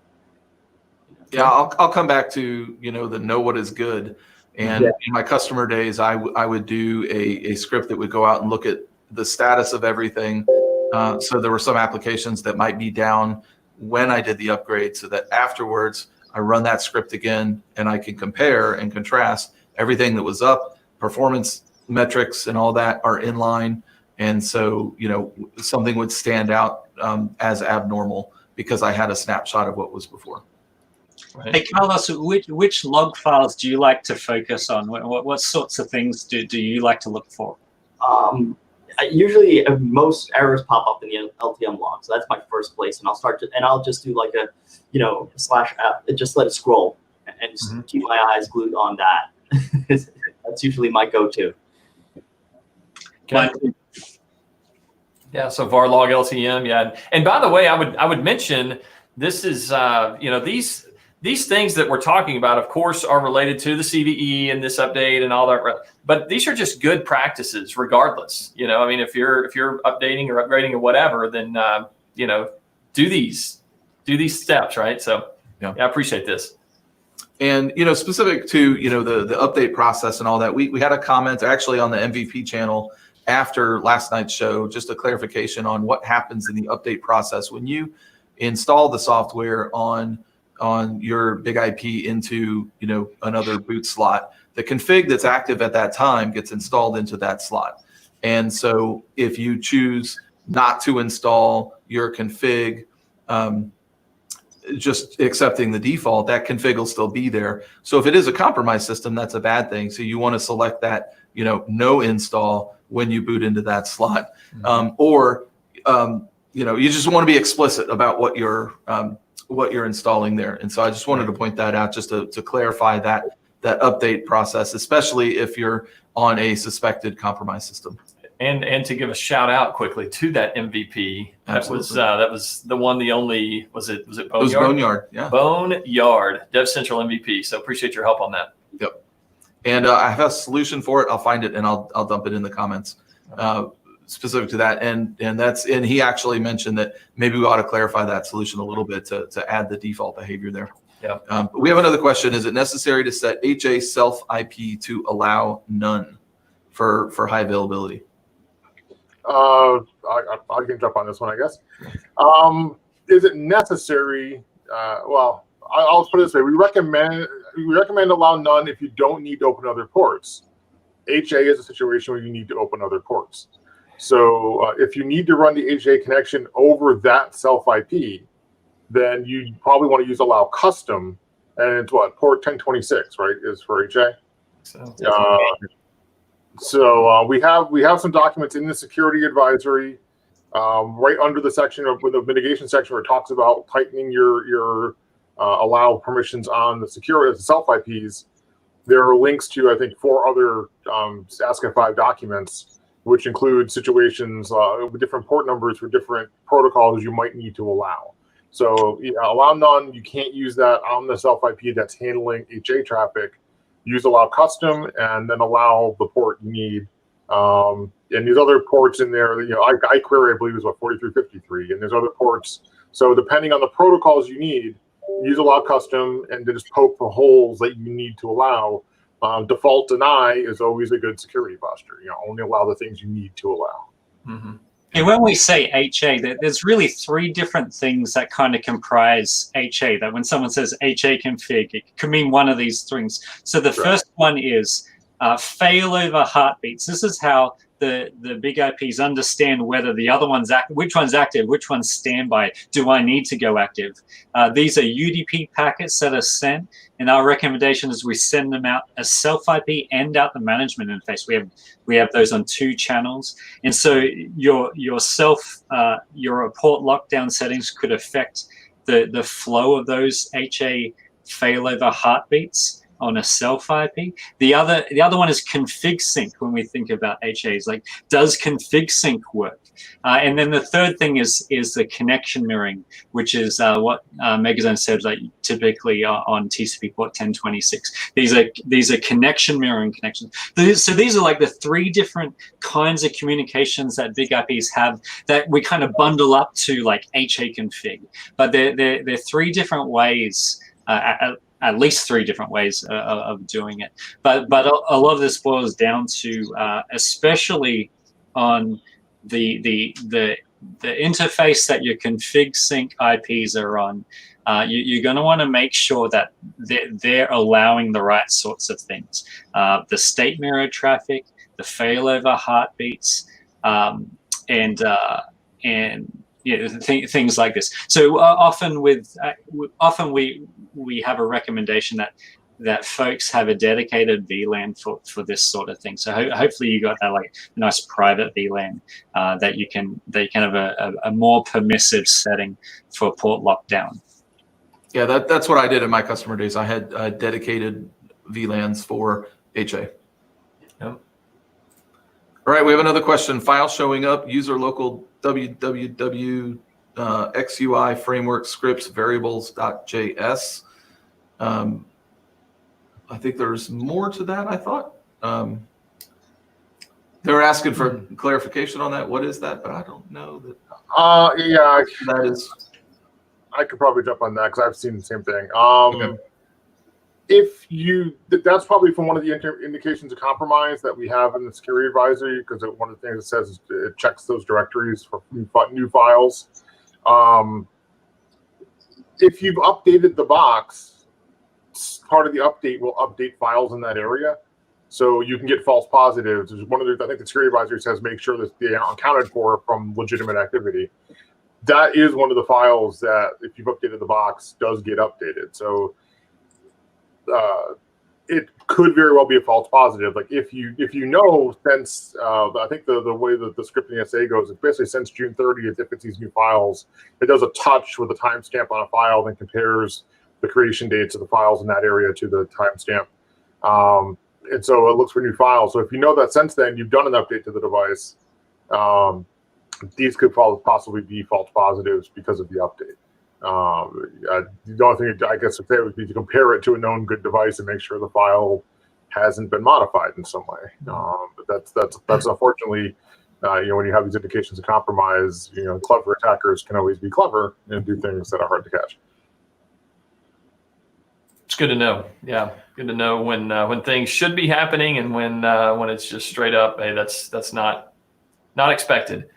Yeah, I'll come back to the know what is good. And in my customer days, I would do a script that would go out and look at the status of everything. So there were some applications that might be down when I did the upgrade, so that afterwards I run that script again and I can compare and contrast everything that was up, performance metrics and all that are in line. And so, something would stand out as abnormal because I had a snapshot of what was before. Right. Hey, Carlos, which log files do you like to focus on? What sorts of things do you like to look for? Usually, most errors pop up in the LTM log, so that's my first place, and I'll just do like a /f, and just let it scroll, and just keep my eyes glued on that. That's usually my go-to. Okay. Yeah, so var log LTM, yeah. And by the way, I would mention this is these things that we're talking about, of course, are related to the CVE and this update and all that. But these are just good practices, regardless. I mean, if you're updating or upgrading or whatever, then do these steps, right? So yeah, I appreciate this. And specific to the update process and all that, we had a comment actually on the MVP channel after last night's show, just a clarification on what happens in the update process when you install the software on your BigIP into another boot slot. The config that's active at that time gets installed into that slot. And so if you choose not to install your config, just accepting the default, that config will still be there. So if it is a compromised system, that's a bad thing. So you want to select that no install when you boot into that slot, or you just want to be explicit about what you're installing there. And so I just wanted to point that out, just to clarify that update process, especially if you're on a suspected compromised system. And to give a shout out quickly to that MVP. That was the one, the only, was it Boneyard? It was Boneyard, yeah. Boneyard, DevCentral MVP. So appreciate your help on that. Yep. And I have a solution for it. I'll find it and I'll dump it in the comments specific to that. And he actually mentioned that maybe we ought to clarify that solution a little bit to add the default behavior there. Yeah. But we have another question. Is it necessary to set HA self IP to allow none for high availability? I can jump on this one, I guess. Is it necessary? Well, I'll put it this way: we recommend allow none if you don't need to open other ports. HA is a situation where you need to open other ports. So if you need to run the HA connection over that self IP, then you probably want to use allow custom, and it's what, port 1026, right? Is for HA. So we have some documents in the security advisory, right under the section of the mitigation section where it talks about tightening your allow permissions on the self IPs. There are links to, I think, 4 other ASCII5 documents, which include situations with different port numbers for different protocols you might need to allow. So allow none, you can't use that on the self IP that's handling HA traffic. Use allow custom and then allow the port you need. And these other ports in there, iQuery, I believe, is what, 4353, and there's other ports. So depending on the protocols you need, use allow custom and then just poke the holes that you need to allow. Default deny is always a good security posture. Only allow the things you need to allow. Mm-hmm. And when we say HA, there's really 3 different things that kind of comprise HA. That when someone says HA config, it can mean one of these things. So the first one is failover heartbeats. This is how the BigIPs understand whether the other one's active, which one's active, which one's standby. Do I need to go active? These are UDP packets that are sent, and our recommendation is we send them out as SelfIP and out the management interface. We have those on 2 channels, and so your port lockdown settings could affect the flow of those HA failover heartbeats on a SelfIP. The other one is config sync. When we think about HAs, like, does config sync work? And then the third thing is the connection mirroring, which is what Megazone said, like typically on TCP port 1026. These are connection mirroring connections. So these are like the 3 different kinds of communications that BigIPs have that we kind of bundle up to like HA config. But they're 3 different ways. At least 3 different ways of doing it, but a lot of this boils down to, especially on the interface that your config sync IPs are on. You're going to want to make sure that they're allowing the right sorts of things: the state mirror traffic, the failover heartbeats, and things like this. So often we have a recommendation that folks have a dedicated VLAN for this sort of thing. So hopefully you got that like nice private VLAN that you can have a more permissive setting for port lockdown. Yeah, that's what I did in my customer days. I had dedicated VLANs for HA. Yep. All right, we have another question. File showing up, user local www XUI framework scripts variables.js. I think there's more to that, I thought. They were asking for clarification on that. What is that? But I don't know that. Yeah, that is. I could probably jump on that because I've seen the same thing. Okay. That's probably from one of the indications of compromise that we have in the security advisory, because one of the things it says is it checks those directories for new files. If you've updated the box, part of the update will update files in that area, so you can get false positives. There's one of the, I think the security advisory says make sure that they are accounted for from legitimate activity. That is one of the files that, if you've updated the box, does get updated. So it could very well be a false positive. Like if you know, since I think the way that the scripting SA goes, it's basically since June 30th, if it's these new files, it does a touch with a timestamp on a file, then compares the creation dates of the files in that area to the timestamp. And so it looks for new files. So if you know that since then you've done an update to the device, these could possibly be false positives because of the update. The only thing I guess to say would be to compare it to a known good device and make sure the file hasn't been modified in some way. But that's unfortunately, when you have these indications of compromise, clever attackers can always be clever and do things that are hard to catch. It's good to know. Yeah, good to know when things should be happening and when it's just straight up, hey, that's not expected.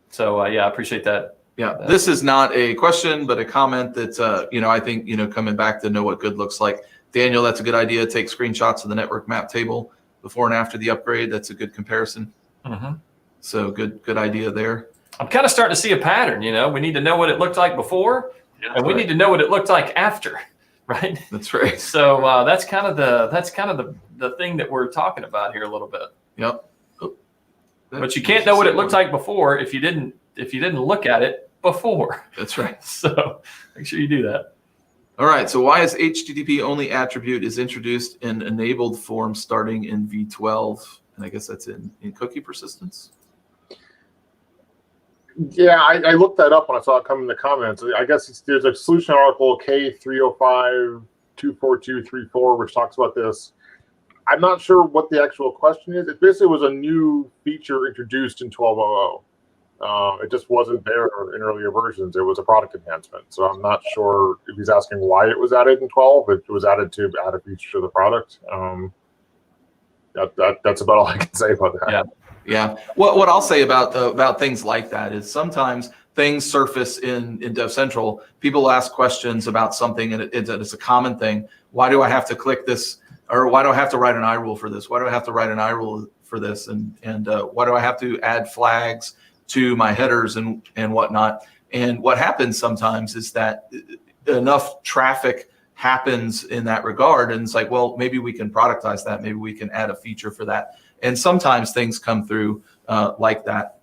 So yeah, I appreciate that. Yeah, this is not a question, but a comment that, I think, coming back to know what good looks like. Daniel, that's a good idea. Take screenshots of the network map table before and after the upgrade. That's a good comparison. Mm-hmm. So good idea there. I'm kind of starting to see a pattern, we need to know what it looked like before, and we need to know what it looked like after, right? That's right. So that's kind of the thing that we're talking about here a little bit. Yep. But you can't know what it looked like before if you didn't look at it before. That's right. So make sure you do that. All right. So why is HTTP only attribute is introduced in enabled form starting in V12? And I guess that's in cookie persistence. Yeah, I looked that up when I saw it come in the comments. I guess there's a solution article K305-24234 which talks about this. I'm not sure what the actual question is. It basically was a new feature introduced in 12.00. It just wasn't there in earlier versions. It was a product enhancement. So I'm not sure if he's asking why it was added in 12. It was added to add a feature to the product. That's about all I can say about that. Yeah. What I'll say about things like that is sometimes things surface in DevCentral. People ask questions about something, and it's a common thing. Why do I have to click this? Or why do I have to write an iRule for this? Why do I have to write an iRule for this, and why do I have to add flags to my headers and whatnot? And what happens sometimes is that enough traffic happens in that regard, and it's like, well, maybe we can productize that, maybe we can add a feature for that. And sometimes things come through like that,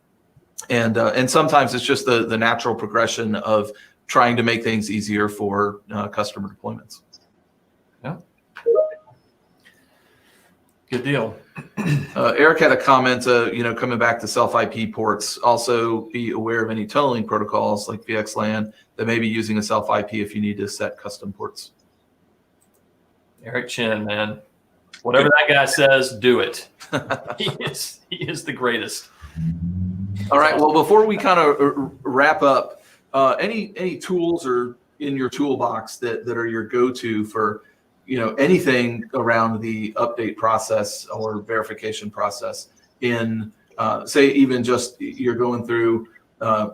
and sometimes it's just the natural progression of trying to make things easier for customer deployments. Yeah. Good deal. Eric had a comment, coming back to self-IP ports, also be aware of any tunneling protocols like VXLAN that may be using a self-IP if you need to set custom ports. Eric Chin, man. Whatever that guy says, do it. He is the greatest. All right. Well, before we kind of wrap up, any tools or in your toolbox that are your go-to for anything around the update process or verification process in say even just you're going through a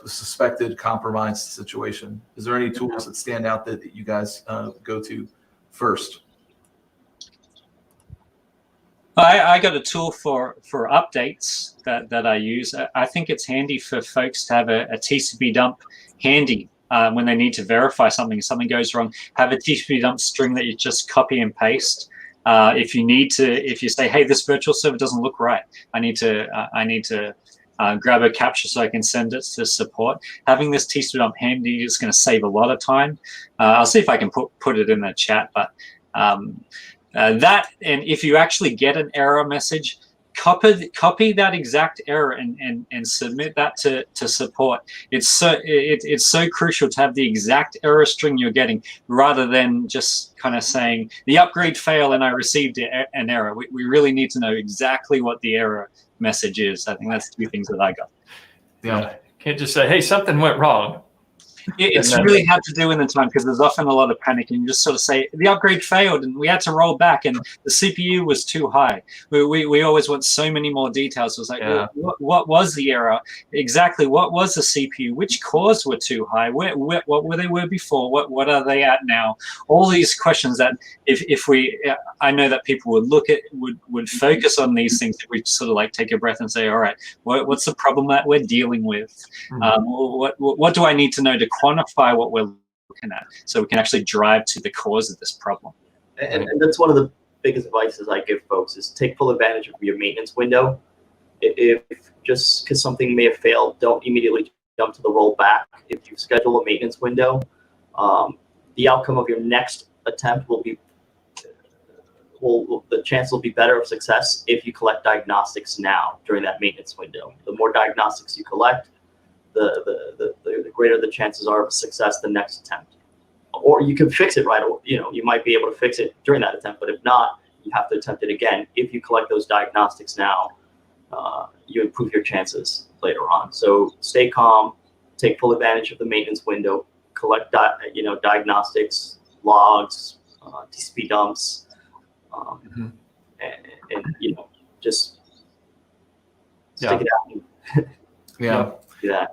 suspected compromised situation? Is there any tools that stand out that you guys go to first? I got a tool for updates that I use. I think it's handy for folks to have a TCP dump handy when they need to verify something. If something goes wrong, have a TCP dump string that you just copy and paste. If you say, hey, this virtual server doesn't look right, I need to grab a capture so I can send it to support. Having this TCP dump handy is going to save a lot of time. I'll see if I can put it in the chat, but that, and if you actually get an error message, copy that exact error and submit that to support. It's so crucial to have the exact error string you're getting, rather than just kind of saying the upgrade failed and I received an error. We really need to know exactly what the error message is. I think that's two things that I got. Yeah, can't just say, hey, something went wrong. It's really hard to do in the time because there's often a lot of panic, and you just sort of say the upgrade failed and we had to roll back and the CPU was too high. We always want so many more details. It was like, well, what was the error? Exactly, what was the CPU? Which cores were too high? What were they before? What are they at now? All these questions that I know that people would focus on these things if we sort of like take a breath and say, all right, what's the problem that we're dealing with? What do I need to know to quantify what we're looking at so we can actually drive to the cause of this problem? And that's one of the biggest advices I give folks is take full advantage of your maintenance window. If just because something may have failed, don't immediately jump to the rollback. If you schedule a maintenance window, the outcome of your next attempt the chance will be better of success if you collect diagnostics now during that maintenance window. The more diagnostics you collect, the greater the chances are of success the next attempt. Or you can fix it right away. You might be able to fix it during that attempt, but if not, you have to attempt it again. If you collect those diagnostics now, you improve your chances later on. So stay calm, take full advantage of the maintenance window, collect diagnostics, logs, TCP dumps, and just stick it out. Yeah. Do that.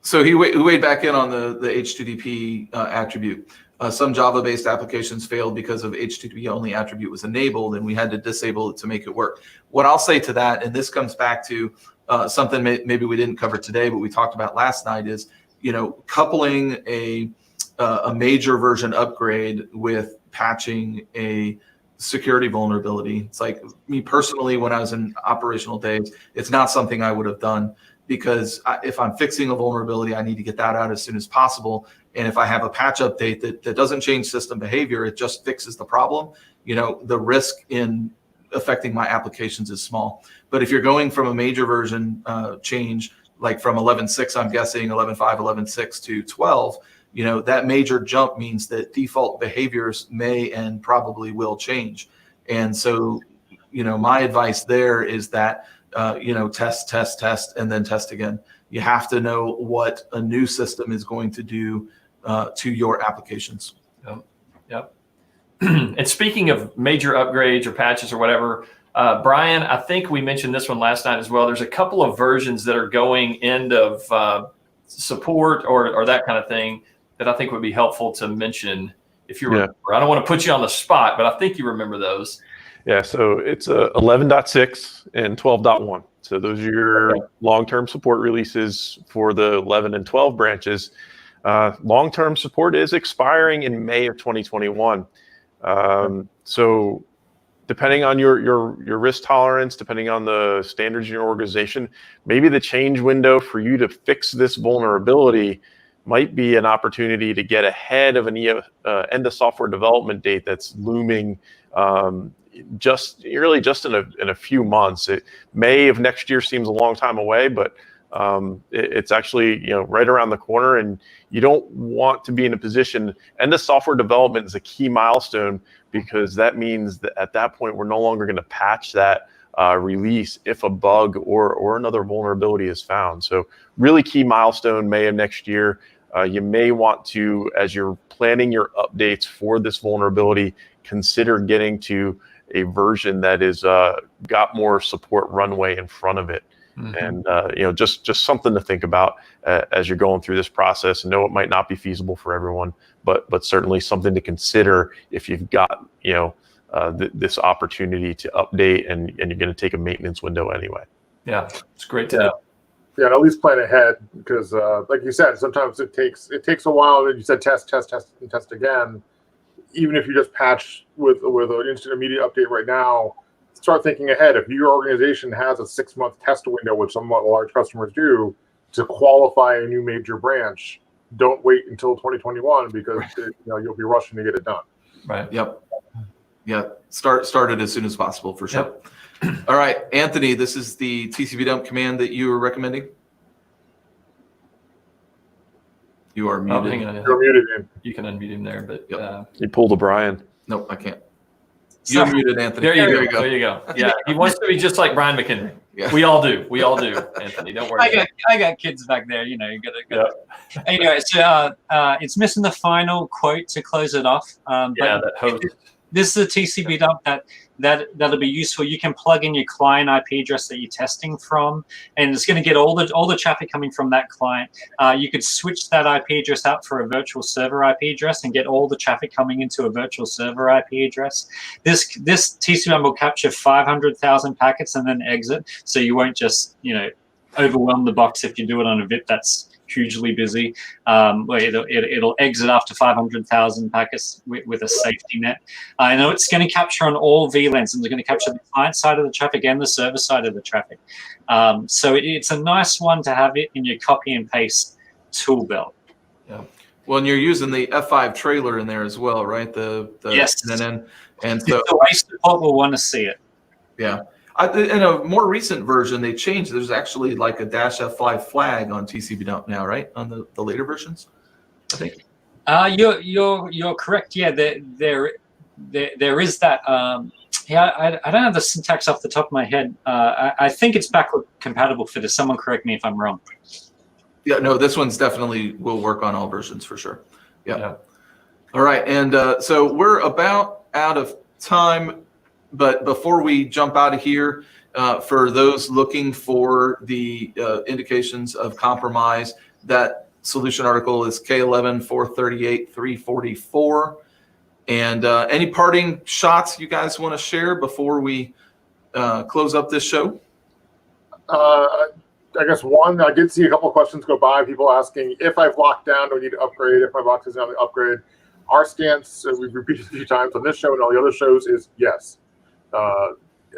So he weighed back in on the HTTP attribute. Some Java-based applications failed because of HTTP only attribute was enabled, and we had to disable it to make it work. What I'll say to that, and this comes back to something maybe we didn't cover today, but we talked about last night, is coupling a major version upgrade with patching a security vulnerability. It's like me personally, when I was in operational days, it's not something I would have done. Because if I'm fixing a vulnerability, I need to get that out as soon as possible. And if I have a patch update that doesn't change system behavior, it just fixes the problem, the risk in affecting my applications is small. But if you're going from a major version change, like from 11.6, I'm guessing 11.5, 11.6 to 12, that major jump means that default behaviors may and probably will change. And so, my advice there is that test, and then test again. You have to know what a new system is going to do to your applications. Yep. And speaking of major upgrades or patches or whatever, Brian, I think we mentioned this one last night as well. There's a couple of versions that are going end of support or that kind of thing that I think would be helpful to mention if you remember. I don't want to put you on the spot, but I think you remember those. Yeah, so it's 11.6 and 12.1. So those are your long-term support releases for the 11 and 12 branches. Long-term support is expiring in May of 2021. So depending on your risk tolerance, depending on the standards in your organization, maybe the change window for you to fix this vulnerability might be an opportunity to get ahead of an end of software development date that's looming just in a few months. May of next year seems a long time away, but it's actually right around the corner, and you don't want to be in a position. End of software development is a key milestone because that means that at that point we're no longer going to patch that release if a bug or another vulnerability is found. So really key milestone, May of next year. You may want to, as you're planning your updates for this vulnerability, consider getting to a version that is got more support runway in front of it. And just something to think about as you're going through this process. And know it might not be feasible for everyone, but certainly something to consider if you've got this opportunity to update and you're going to take a maintenance window anyway. Yeah, it's great to know. Yeah, and at least plan ahead because, like you said, sometimes it takes a while. And you said test, and test again. Even if you just patch with an instant immediate update right now, start thinking ahead. If your organization has a 6-month test window, which some large customers do, to qualify a new major branch, don't wait until 2021 because you'll be rushing to get it done. Right. Yep. Yeah. Start it as soon as possible for sure. Yep. All right, Anthony, this is the tcpdump command that you were recommending. You are muted. Oh, hang on. You're muted, man. You can unmute him there, but You pulled a Brian. Nope, I can't. You're muted, Anthony. There you go. Yeah, he wants to be just like Brian McHenry. Yeah. We all do, Anthony. Don't worry. I got kids back there. You gotta. Anyway, so it's missing the final quote to close it off. That host. This is a TCP dump that'll be useful. You can plug in your client IP address that you're testing from, and it's going to get all the traffic coming from that client. You could switch that IP address out for a virtual server IP address and get all the traffic coming into a virtual server IP address. This TCP dump will capture 500,000 packets and then exit, so you won't just overwhelm the box if you do it on a VIP that's hugely busy. It'll exit after 500,000 packets with a safety net. I know it's going to capture on all VLANs, and it's going to capture the client side of the traffic and the server side of the traffic. So it's a nice one to have it in your copy and paste tool belt. Yeah. Well, and you're using the F5 trailer in there as well, right? Yes. And so the way support will want to see it. Yeah. In a more recent version, they changed. There's actually like a -F5 flag on TCPdump now, right? On the later versions, I think. You're correct. Yeah, there is that. I don't have the syntax off the top of my head. I think it's backward compatible for this. Someone correct me if I'm wrong. Yeah, no, this one's definitely will work on all versions for sure. Yeah. All right, and so we're about out of time. But before we jump out of here, for those looking for the indications of compromise, that solution article is K11 438 344. And any parting shots you guys want to share before we close up this show? I guess one, I did see a couple of questions go by, people asking if I've locked down, do I need to upgrade? If my box is on the upgrade, our stance, we've repeated a few times on this show and all the other shows, is yes.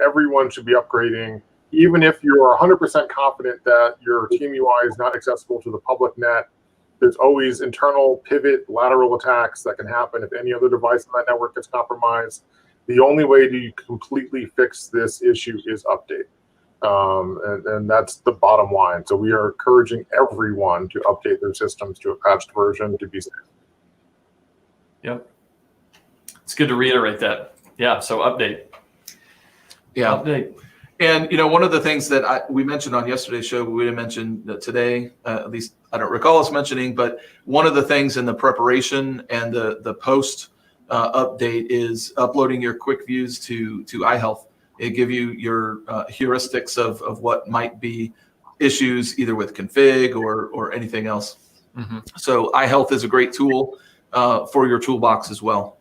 Everyone should be upgrading, even if you are 100% confident that your team UI is not accessible to the public net. There's always internal pivot lateral attacks that can happen if any other device on that network gets compromised. The only way to completely fix this issue is update. And that's the bottom line. So we are encouraging everyone to update their systems to a patched version to be safe. Yep. It's good to reiterate that. Yeah, so update. Yeah. Update. And, one of the things that we mentioned on yesterday's show, we didn't mention today, at least I don't recall us mentioning, but one of the things in the preparation and the post update is uploading your quick views to iHealth. It give you your heuristics of what might be issues either with config or anything else. Mm-hmm. So iHealth is a great tool for your toolbox as well.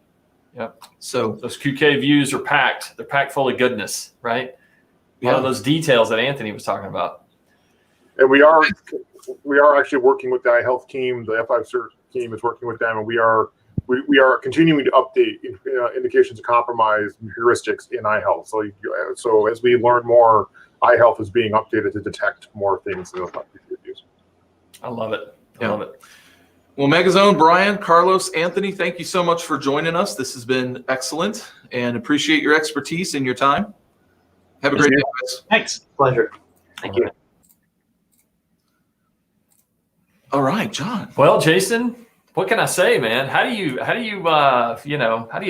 Yep. So Those QK views are packed. They're packed full of goodness, right? One of those details that Anthony was talking about. And we are actually working with the iHealth team. The F5 cert team is working with them, and we are continuing to update indications of compromise heuristics in iHealth. So as we learn more, iHealth is being updated to detect more things in those reviews. I love it. I love it. Well, Megazone, Brian, Carlos, Anthony, thank you so much for joining us. This has been excellent, and appreciate your expertise and your time. Have a great day, guys. Thanks. Pleasure. Thank you. All right, John. Well, Jason, what can I say, man? How do you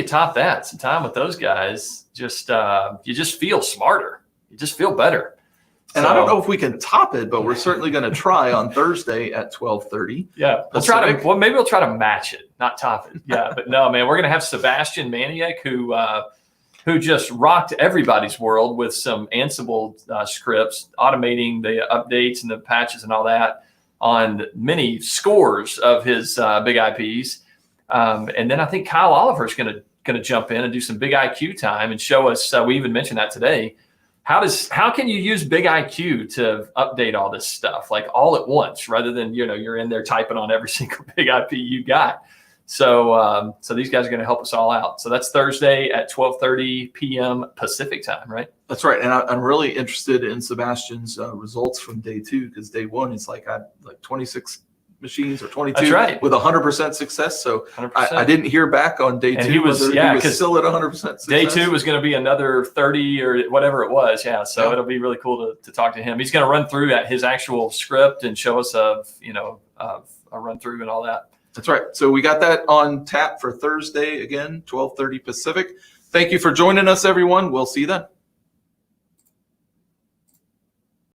top that? Some time with those guys, you just feel smarter. You just feel better. And I don't know if we can top it, but we're certainly going to try on Thursday at 12:30. Yeah, maybe we'll try to match it, not top it. Yeah, but no, man, we're going to have Sebastian Maniak, who just rocked everybody's world with some Ansible scripts, automating the updates and the patches and all that on many scores of his BigIPs. And then I think Kyle Oliver is going to jump in and do some BigIQ time and show us. We even mentioned that today. How can you use BigIQ to update all this stuff like all at once rather than you're in there typing on every single BigIP you got? So these guys are going to help us all out. So that's Thursday at 12:30 p.m. Pacific time, right? That's right. And I'm really interested in Sebastian's results from day 2, because day 1 is like 26 machines or 22 That's right. with 100% success. So 100%. I didn't hear back on day 2. And he was still at 100% success. Day 2 was going to be another 30 or whatever it was. Yeah. So it'll be really cool to talk to him. He's going to run through his actual script and show us a run through and all that. That's right. So we got that on tap for Thursday, again, 12:30 Pacific. Thank you for joining us, everyone. We'll see you then.